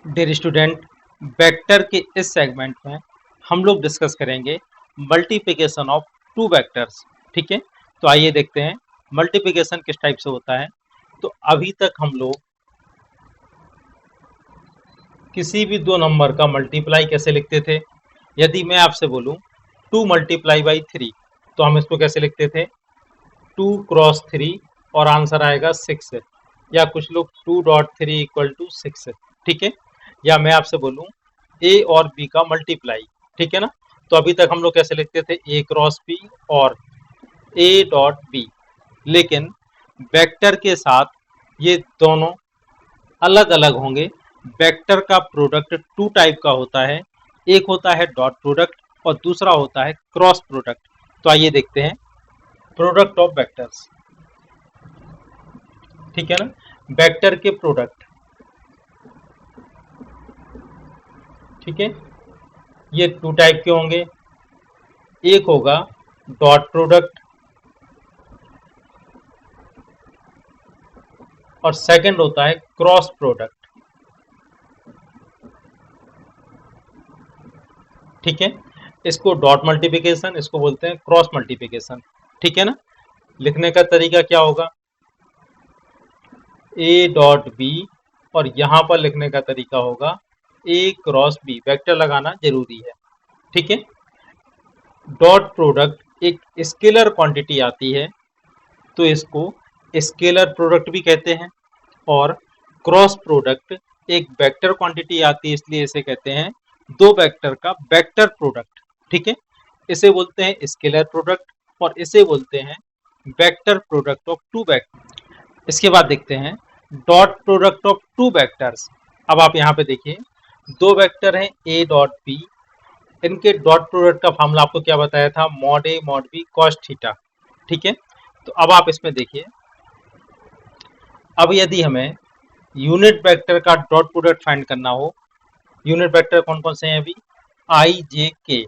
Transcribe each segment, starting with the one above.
Dear student, vector के इस segment में हम लोग डिस्कस करेंगे मल्टीप्लिकेशन ऑफ टू वेक्टर्स। ठीक है, तो आइए देखते हैं मल्टीप्लिकेशन किस टाइप से होता है। तो अभी तक हम लोग किसी भी दो नंबर का मल्टीप्लाई कैसे लिखते थे। यदि मैं आपसे बोलूं 2 मल्टीप्लाई बाई 3, तो हम इसको कैसे लिखते थे, 2 क्रॉस 3 और आंसर आएगा 6। या कुछ लोग 2.3 इक्वल टू 6। ठीक है, या मैं आपसे बोलूं ए और बी का मल्टीप्लाई, ठीक है ना, तो अभी तक हम लोग कैसे लिखते थे, ए क्रॉस बी और ए डॉट बी। लेकिन वेक्टर के साथ ये दोनों अलग अलग होंगे। वेक्टर का प्रोडक्ट टू टाइप का होता है, एक होता है डॉट प्रोडक्ट और दूसरा होता है क्रॉस प्रोडक्ट। तो आइए देखते हैं प्रोडक्ट ऑफ वेक्टर्स। ठीक है ना, वेक्टर के प्रोडक्ट, ठीक है, ये टू टाइप के होंगे। एक होगा डॉट प्रोडक्ट और सेकंड होता है क्रॉस प्रोडक्ट। ठीक है, इसको डॉट मल्टीप्लिकेशन, इसको बोलते हैं क्रॉस मल्टीप्लिकेशन। ठीक है ना, लिखने का तरीका क्या होगा, ए डॉट बी और यहाँ पर लिखने का तरीका होगा ए क्रॉस बी। वेक्टर लगाना जरूरी है। ठीक है, डॉट प्रोडक्ट एक स्केलर क्वांटिटी आती है, तो इसको स्केलर प्रोडक्ट भी कहते हैं। और क्रॉस प्रोडक्ट एक वेक्टर क्वांटिटी आती है, इसलिए इसे कहते हैं दो वेक्टर का वेक्टर प्रोडक्ट। ठीक है, इसे बोलते हैं स्केलर प्रोडक्ट और इसे बोलते हैं vector product of two vector. इसके बाद देखते हैं dot product of two vectors. अब आप यहाँ पे देखिए, दो वेक्टर हैं ए डॉट बी, इनके डॉट प्रोडक्ट का फॉर्मूला आपको क्या बताया था, mod A mod B cos theta. ठीक है, तो अब आप इसमें देखिए, अब यदि हमें यूनिट वेक्टर का डॉट प्रोडक्ट फाइंड करना हो, यूनिट वेक्टर कौन कौन से हैं अभी, आई जे के।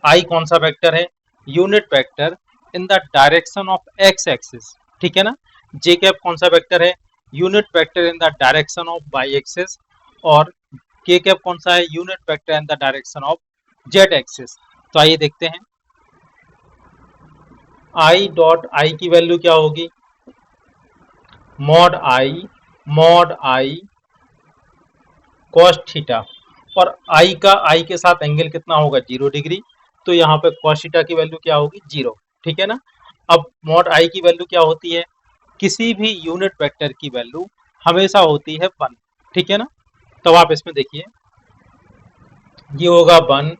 आई कौन सा वेक्टर है, unit vector in the direction of X axis. ठीक है ना, जे कैप कौन सा वेक्टर है, unit vector in the direction of Y axis. और के कैप कौन सा है, unit vector in the direction of Z axis. तो आइए देखते हैं, आई डॉट आई की वैल्यू क्या होगी, मॉड आई कॉस थीटा। और आई के साथ एंगल कितना होगा, 0 डिग्री। तो यहाँ पे कॉस थीटा की वैल्यू क्या होगी, 0। ठीक है ना, अब मॉड आई की वैल्यू क्या होती है, किसी भी यूनिट वेक्टर की वैल्यू हमेशा होती है 1। ठीक है ना, तो आप इसमें देखिए, ये होगा 1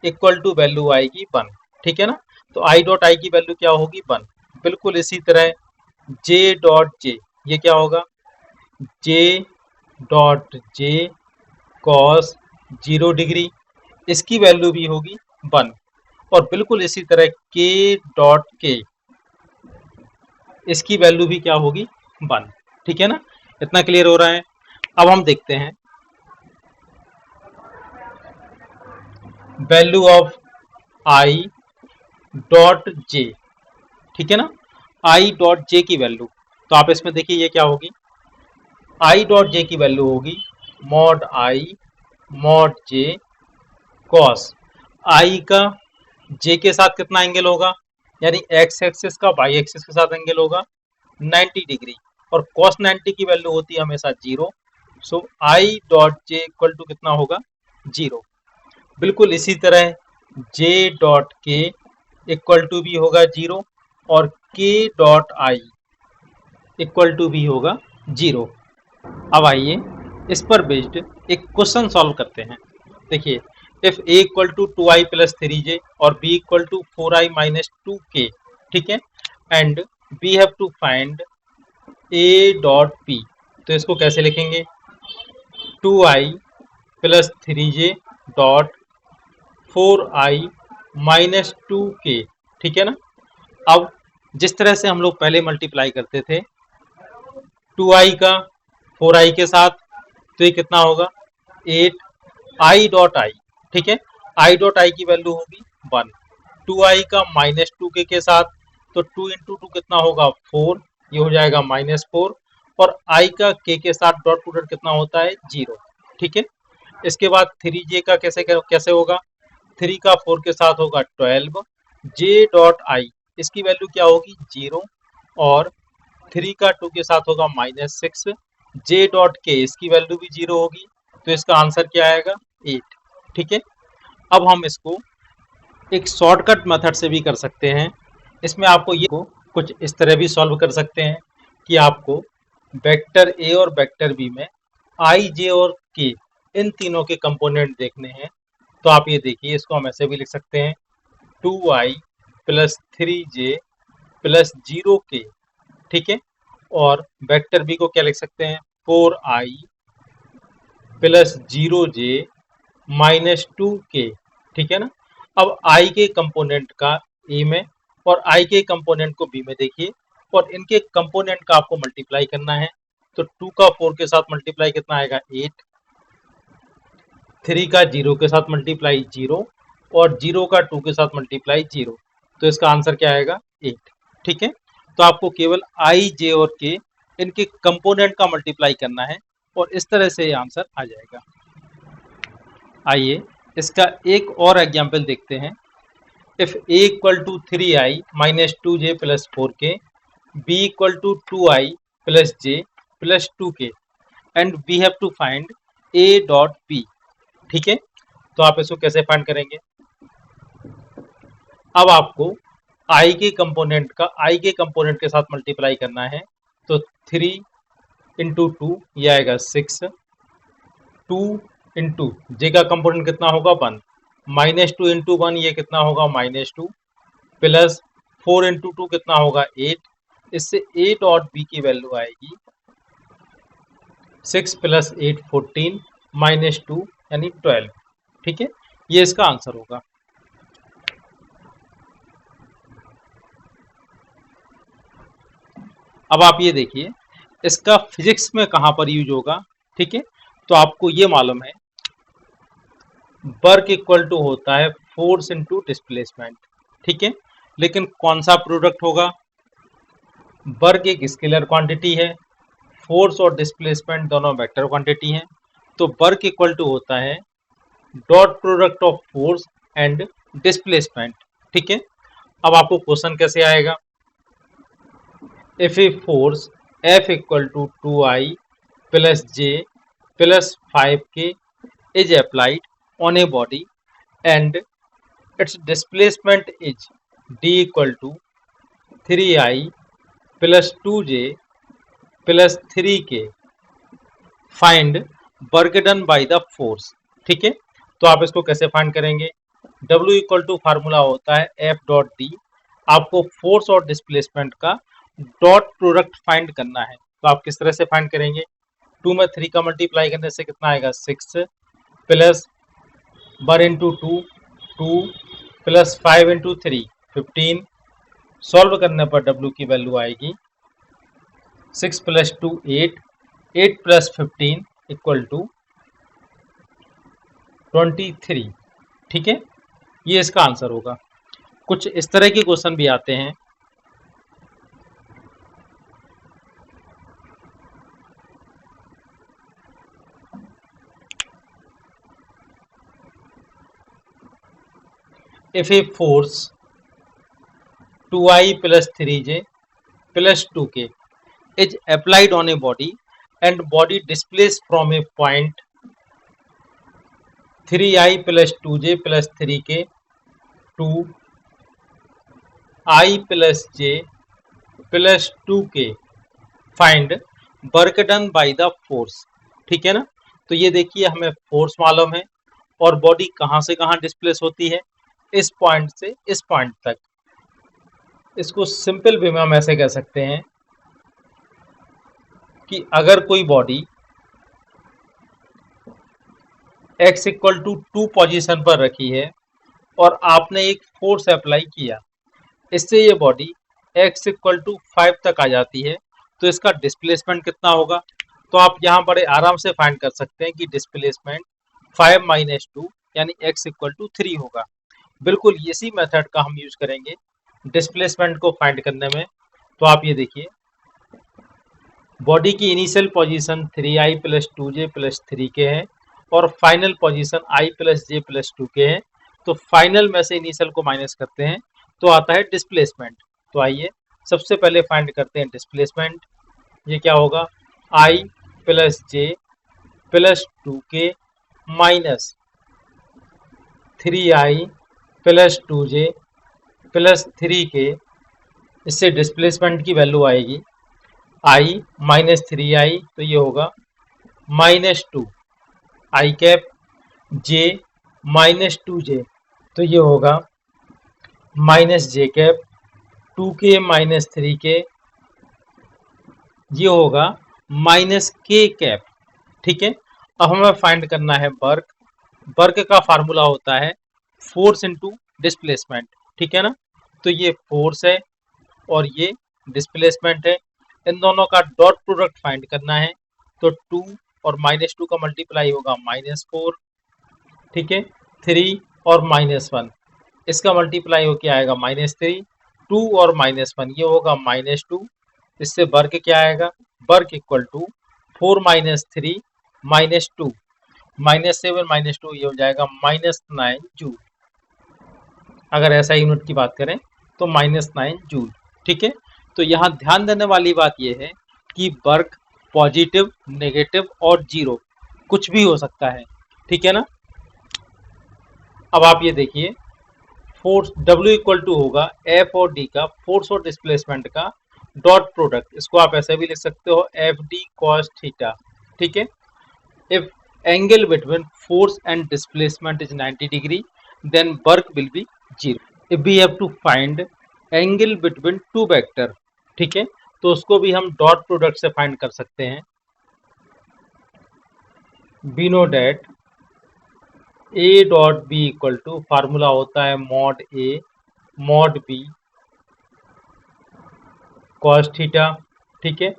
इक्वल टू वैल्यू आएगी 1। ठीक है ना, तो आई डॉट आई की वैल्यू क्या होगी, 1। बिल्कुल इसी तरह जे डॉट जे, ये क्या होगा, J dot J cos 0 degree, इसकी वैल्यू भी होगी 1। और बिल्कुल इसी तरह के डॉट के, इसकी वैल्यू भी क्या होगी, 1। ठीक है ना, इतना क्लियर हो रहा है। अब हम देखते हैं वैल्यू ऑफ आई डॉट जे। ठीक है ना, आई डॉट जे की वैल्यू, तो आप इसमें देखिए ये क्या होगी, आई डॉट जे की वैल्यू होगी मॉड जे कॉस। आई का जे के साथ कितना एंगल होगा, यानी एक्स एक्सिस का वाई एक्सिस के साथ एंगल होगा 90 डिग्री। और कॉस 90 की वैल्यू होती है हमेशा 0। So i dot j equal to कितना होगा, 0। बिल्कुल इसी तरह j dot k equal to भी होगा 0 और के डॉट आई इक्वल टू भी होगा 0। अब आइए इस पर बेस्ड एक क्वेश्चन सॉल्व करते हैं। देखिए, if A equal to 2i plus 3j और b equal to 4i minus 2k, ठीक है, and we have to find A dot p, तो इसको कैसे लिखेंगे, 2i plus 3j dot 4i minus 2k। ठीक है ना, अब जिस तरह से हम लोग पहले मल्टीप्लाई करते थे 2i का 4i के साथ, तो ये कितना होगा 8 आई डॉट आई। ठीक है, आई डॉट आई की वैल्यू होगी 1। 2i का माइनस 2k के साथ, तो 2 इंटू 2 कितना होगा 4, ये हो जाएगा -4। और i का k के साथ डॉट प्रोडक्ट कितना होता है 0। ठीक है, इसके बाद 3j का कैसे होगा, 3 का 4 के साथ होगा 12, j डॉट i इसकी वैल्यू क्या होगी 0, और 3 का 2 के साथ होगा -6, j डॉट k इसकी वैल्यू भी 0 होगी, तो इसका आंसर क्या आएगा 8। ठीक है, अब हम इसको एक शॉर्टकट मेथड से भी कर सकते हैं। इसमें आपको ये कुछ इस तरह भी सॉल्व कर सकते हैं कि आपको वेक्टर ए और वेक्टर बी में आई, जे और के इन तीनों के कंपोनेंट देखने हैं। तो आप ये देखिए, इसको हम ऐसे भी लिख सकते हैं 2i plus 3j plus 0k। ठीक है, और वेक्टर बी को क्या लिख सकते हैं 4i plus 0j minus 2k। ठीक है ना, अब i के कंपोनेंट का a में और i के कंपोनेंट को b में देखिए, और इनके कंपोनेंट का आपको मल्टीप्लाई करना है। तो 2 का 4 के साथ मल्टीप्लाई कितना आएगा 8, 3 का 0 के साथ मल्टीप्लाई 0, और 0 का 2 के साथ मल्टीप्लाई 0, तो इसका आंसर क्या आएगा 8। ठीक है, तो आपको केवल i, j और k इनके कंपोनेंट का मल्टीप्लाई करना है, और इस तरह से ये आंसर आ जाएगा। आइए इसका एक और एग्जाम्पल देखते हैं। If a equal to 3i minus 2j plus 4k, b equal to 2i plus j plus 2k and we have to find a dot b। ठीक है, तो आप इसको कैसे फाइंड करेंगे, अब आपको i के कंपोनेंट के साथ मल्टीप्लाई करना है। तो 3 इंटू 2 ये आएगा 6, 2 इंटू जे का कंपोनेंट कितना होगा 1, माइनस 2 इंटू 1 ये कितना होगा -2, प्लस 4 इंटू 2 कितना होगा 8। इससे a डॉट बी की वैल्यू आएगी 6 प्लस 8 14 माइनस 2 यानी 12। ठीक है, ये इसका आंसर होगा। अब आप ये देखिए इसका फिजिक्स में कहाँ पर यूज होगा। ठीक है, तो आपको ये मालूम है वर्क इक्वल टू होता है फोर्स इनटू डिस्प्लेसमेंट। ठीक है, लेकिन कौन सा प्रोडक्ट होगा, वर्क एक स्केलर क्वांटिटी है, फोर्स और डिस्प्लेसमेंट दोनों वेक्टर क्वांटिटी हैं। तो वर्क इक्वल टू होता है dot product of force and displacement. ठीक है, अब आपको क्वेश्चन कैसे आएगा, if a force F equal to 2i plus j plus 5k is applied on a body and its displacement is d equal to 3i plus 2j plus 3k, find work done by the force। ठीक है, तो आप इसको कैसे find करेंगे, W equal to formula होता है F dot D. आपको फोर्स और डिस्प्लेसमेंट का डॉट प्रोडक्ट फाइंड करना है। तो आप किस तरह से फाइंड करेंगे, 2 में 3 का मल्टीप्लाई करने से कितना आएगा 6, plus 1 into 2 2, plus 5 into 3 15। Solve करने पर W की वैल्यू आएगी 6 प्लस 2 8, 8 प्लस 15 इक्वल टू 23। ठीक है, ये इसका आंसर होगा। कुछ इस तरह के क्वेश्चन भी आते हैं। If a force 2i plus 3j plus 2k is applied on a body and body displaced from a point 3i plus 2j plus 3k to I plus j plus 2k, find work done by the force। ठीक है ना, तो ये देखिए हमें force मालूम है और बॉडी कहाँ से कहाँ डिस्प्लेस होती है, इस पॉइंट से इस पॉइंट तक। इसको सिंपल वे में हम ऐसे कह सकते हैं कि अगर कोई body x equal to 2 position पर रखी है और आपने एक फोर्स अप्लाई किया, इससे ये बॉडी x इक्वल टू 5 तक आ जाती है, तो इसका डिस्प्लेसमेंट कितना होगा। तो आप यहाँ बड़े आराम से फाइंड कर सकते हैं कि डिस्प्लेसमेंट 5 माइनस 2 यानी x इक्वल टू 3 होगा। बिल्कुल इसी मेथड का हम यूज करेंगे डिस्प्लेसमेंट को फाइंड करने में। तो आप ये देखिए बॉडी की initial position 3i plus 2j प्लस 3k है और final position i plus j plus 2k है। तो फाइनल में से इनिशियल को माइनस करते हैं तो आता है डिस्प्लेसमेंट। तो आइए सबसे पहले फाइंड करते हैं डिस्प्लेसमेंट। ये क्या होगा, i plus j plus 2k minus 3i plus 2j प्लस 3k। इससे डिस्प्लेसमेंट की वैल्यू आएगी i माइनस 3i, तो ये होगा माइनस 2 आई कैप, j माइनस 2j, तो ये होगा माइनस जे कैप, 2k माइनस 3k, ये होगा माइनस के कैप। ठीक है, अब हमें फाइंड करना है वर्क। वर्क का फार्मूला होता है फोर्स इनटू डिस्प्लेसमेंट। ठीक है ना, तो ये फोर्स है और ये डिस्प्लेसमेंट है। इन दोनों का डॉट प्रोडक्ट फाइंड करना है। तो 2 और माइनस 2 का मल्टीप्लाई होगा -4। ठीक है, 3 और -1, इसका मल्टीप्लाई होके आएगा -3। 2 और -1 ये होगा -2। इससे वर्क क्या आएगा, work equal to 4 minus 3 minus 2 -7 -2 ये हो जाएगा -9 जूल। अगर ऐसा यूनिट की बात करें तो -9 जूल। ठीक है, तो यहाँ ध्यान देने वाली बात यह है कि वर्क पॉजिटिव, नेगेटिव और जीरो कुछ भी हो सकता है। ठीक है ना, अब आप ये देखिए फोर्स W इक्वल टू होगा F और D का, फोर्स और डिस्प्लेसमेंट का डॉट प्रोडक्ट। इसको आप ऐसे भी लिख सकते हो FD cos थीटा। ठीक है, if angle between force and displacement is 90 degree then work will be zero. If we have to find angle between two vector, ठीक है, तो उसको भी हम डॉट प्रोडक्ट से फाइंड कर सकते हैं। We know that A dot B equal to formula होता है mod A mod B cos theta. ठीक है,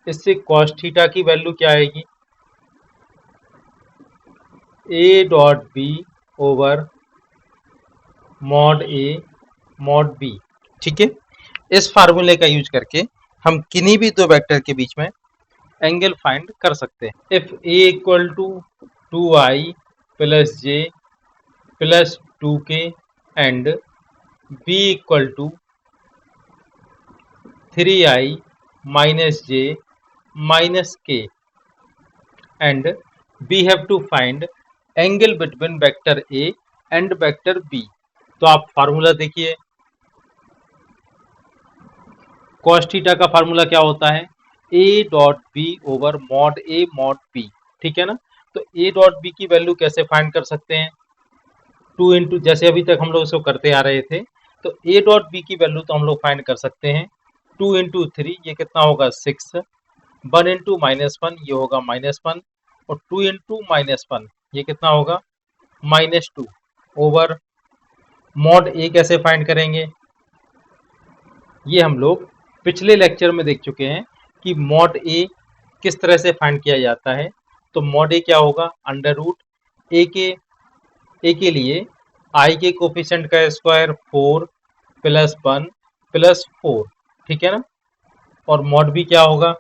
इससे कॉस थीटा की वैल्यू क्या आएगी, A dot B over mod A mod B। ठीक है, इस फार्मूले का यूज करके हम किन्हीं भी दो वेक्टर के बीच में एंगल फाइंड कर सकते हैं। If A equal to 2i plus j plus 2k and B equal to 3i minus j minus k and we have to find angle between vector A and vector B। तो आप formula देखिए, cos theta का formula क्या होता है, A dot B over mod A mod B। ठीक है ना, तो A डॉट B की वैल्यू कैसे फाइंड कर सकते हैं, 2 इंटू, जैसे अभी तक हम लोग इसको करते आ रहे थे, तो A डॉट B की वैल्यू तो हम लोग फाइंड कर सकते हैं 2 इंटू 3, ये कितना होगा 6, 1 इंटू -1 ये होगा -1 और 2 इंटू -1 ये कितना होगा -2 ओवर मॉड A कैसे फाइंड करेंगे, ये हम लोग पिछले लेक्चर में देख चुके हैं कि मॉड A किस तरह से फाइंड किया जाता है। तो मॉड A क्या होगा, अंडर रूट A के लिए I के कोफिशिएंट का स्क्वायर 4 प्लस 1 प्लस 4। ठीक है ना, और मॉड B क्या होगा,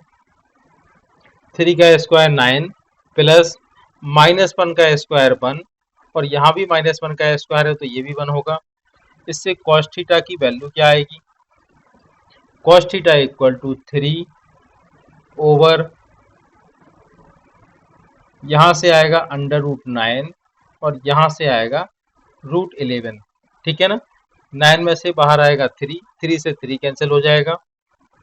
3 का स्क्वायर 9 प्लस -1 का स्क्वायर 1 और यहाँ भी -1 का स्क्वायर है तो ये भी 1 होगा। इससे cos थीटा की वैल्यू क्या आएगी, cos theta equal to 3 over, यहाँ से आएगा अंडर रूट 9 और यहाँ से आएगा रूट 11। ठीक है ना, 9 में से बाहर आएगा 3, 3 से 3 कैंसिल हो जाएगा,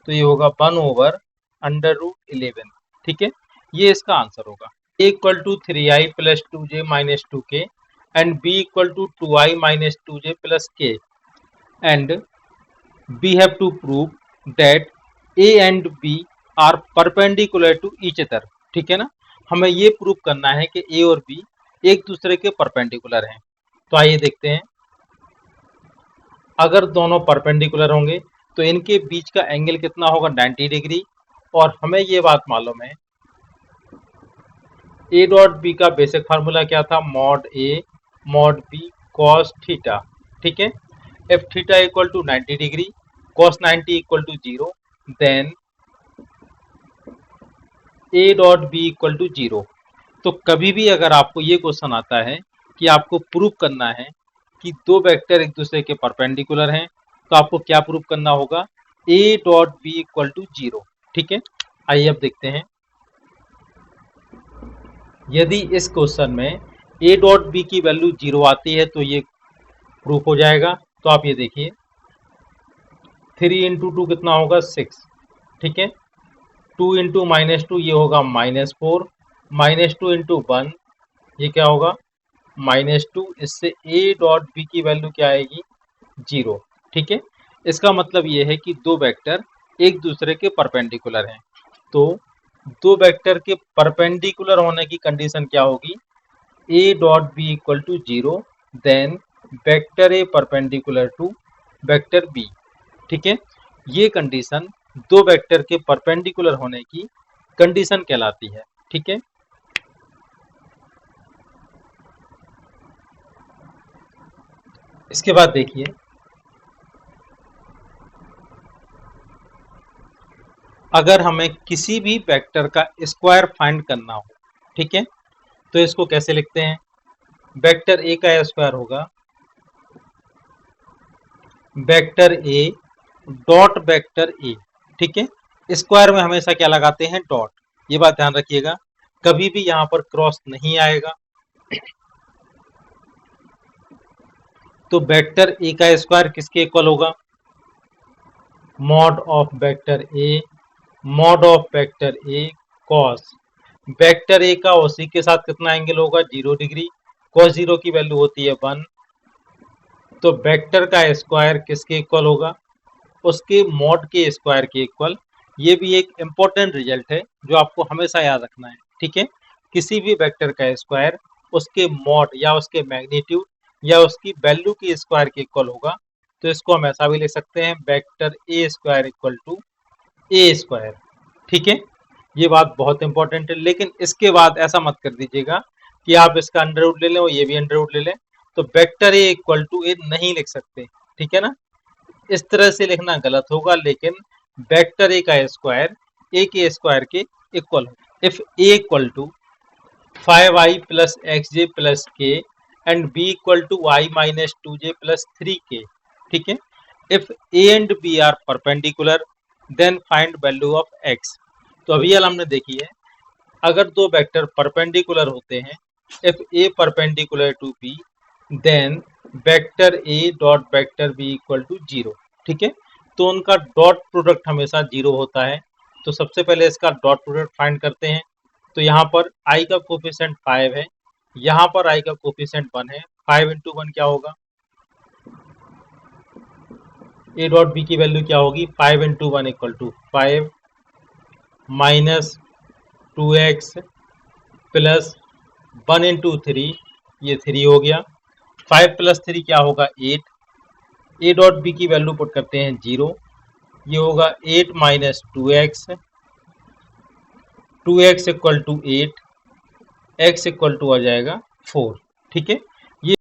तो ये होगा 1 ओवर अंडर रूट 11। ठीक है, ये इसका आंसर होगा। A equal to 3i plus 2j minus 2k and B equal to 2i minus 2j plus k and we have to prove that A and B are perpendicular to each other। ठीक है ना, हमें ये prove करना है कि A और B एक दूसरे के परपेंडिकुलर हैं। तो आइए देखते हैं, अगर दोनों परपेंडिकुलर होंगे तो इनके बीच का एंगल कितना होगा 90 डिग्री। और हमें ये बात मालूम है A डॉट B का बेसिक फार्मूला क्या था, mod A mod B cos theta. ठीक है, if theta equal to 90 degree cos 90 equal to 0 then A dot B equal to zero. तो कभी भी अगर आपको ये क्वेश्चन आता है कि आपको प्रूव करना है कि दो वेक्टर एक दूसरे के परपेंडिकुलर हैं, तो आपको क्या प्रूव करना होगा, A dot B equal to zero. ठीक है, आइए अब देखते हैं। यदि इस क्वेश्चन में ए डॉट बी की वैल्यू जीरो आती है तो ये प्रूफ हो जाएगा। तो आप ये देखिए, 3 × 2 कितना होगा, 6। ठीक है, 2 × -2 ये होगा -4, -2 × 1 ये क्या होगा, -2। इससे ए डॉट बी की वैल्यू क्या आएगी, जीरो। ठीक है, इसका मतलब ये है कि दो वेक्टर एक दूसरे के परपेंडिकुलर हैं। तो दो वेक्टर के परपेंडिकुलर होने की कंडीशन क्या होगी, A dot B equal to zero, then vector A perpendicular to vector B. ठीक है, ये कंडीशन दो वेक्टर के परपेंडिकुलर होने की कंडीशन कहलाती है। ठीक है, इसके बाद देखिए, अगर हमें किसी भी वेक्टर का स्क्वायर फाइंड करना हो, ठीक है, तो इसको कैसे लिखते हैं, वेक्टर ए का स्क्वायर होगा vector A dot vector A. ठीक है, स्क्वायर में हमेशा क्या लगाते हैं, डॉट। ये बात ध्यान रखिएगा, कभी भी यहाँ पर क्रॉस नहीं आएगा। तो वेक्टर ए का स्क्वायर किसके इक्वल होगा, mod of vector A, mod of vector A cos vector A का उसी के साथ कितना एंगल होगा, 0 डिग्री। कॉस जीरो की वैल्यू होती है 1। तो वेक्टर का स्क्वायर किसके इक्वल होगा, उसके मॉड के स्क्वायर के इक्वल। ये भी एक इम्पोर्टेंट रिजल्ट है जो आपको हमेशा याद रखना है। ठीक है, किसी भी वेक्टर का स्क्वायर उसके मॉड या उसके मैग्नीट्यूड या उसकी वैल्यू के स्क्वायर के इक्वल होगा। तो इसको हम ऐसा भी लिख सकते हैं, vector A square equal to A square. ठीक है, ये बात बहुत इंपॉर्टेंट है। लेकिन इसके बाद ऐसा मत कर दीजिएगा कि आप इसका अंडर रूट ले लें और ये भी अंडर रूट ले लें। तो वेक्टर ए इक्वल टू ए नहीं लिख सकते। ठीक है ना, इस तरह से लिखना गलत होगा। लेकिन वेक्टर ए का स्क्वायर ए के स्क्वायर के इक्वल हो। If A equal to 5i plus x j plus k and b equal to y minus 2j प्लस 3k। ठीक है, if a and b are perpendicular then find value of x। तो अभी वाला हमने देखी है, अगर दो वेक्टर परपेंडिकुलर होते हैं, if A perpendicular to B then vector A dot vector B equal to zero. ठीक है, तो उनका डॉट प्रोडक्ट हमेशा जीरो होता है। तो सबसे पहले इसका डॉट प्रोडक्ट फाइंड करते हैं। तो यहाँ पर i का कोफिशिएंट 5 है, यहाँ पर i का कोफिशिएंट 1 है। 5 × 1 क्या होगा, a डॉट b की वैल्यू क्या होगी, 5 × 1 equal to 5 minus 2x plus 1 × 3, ये 3 हो गया। 5 प्लस 3 क्या होगा, 8। ए डॉट बी की वैल्यू पुट करते हैं 0, ये होगा 8 minus 2x, 2x equal to 8, x equal to आ जाएगा 4। ठीक है,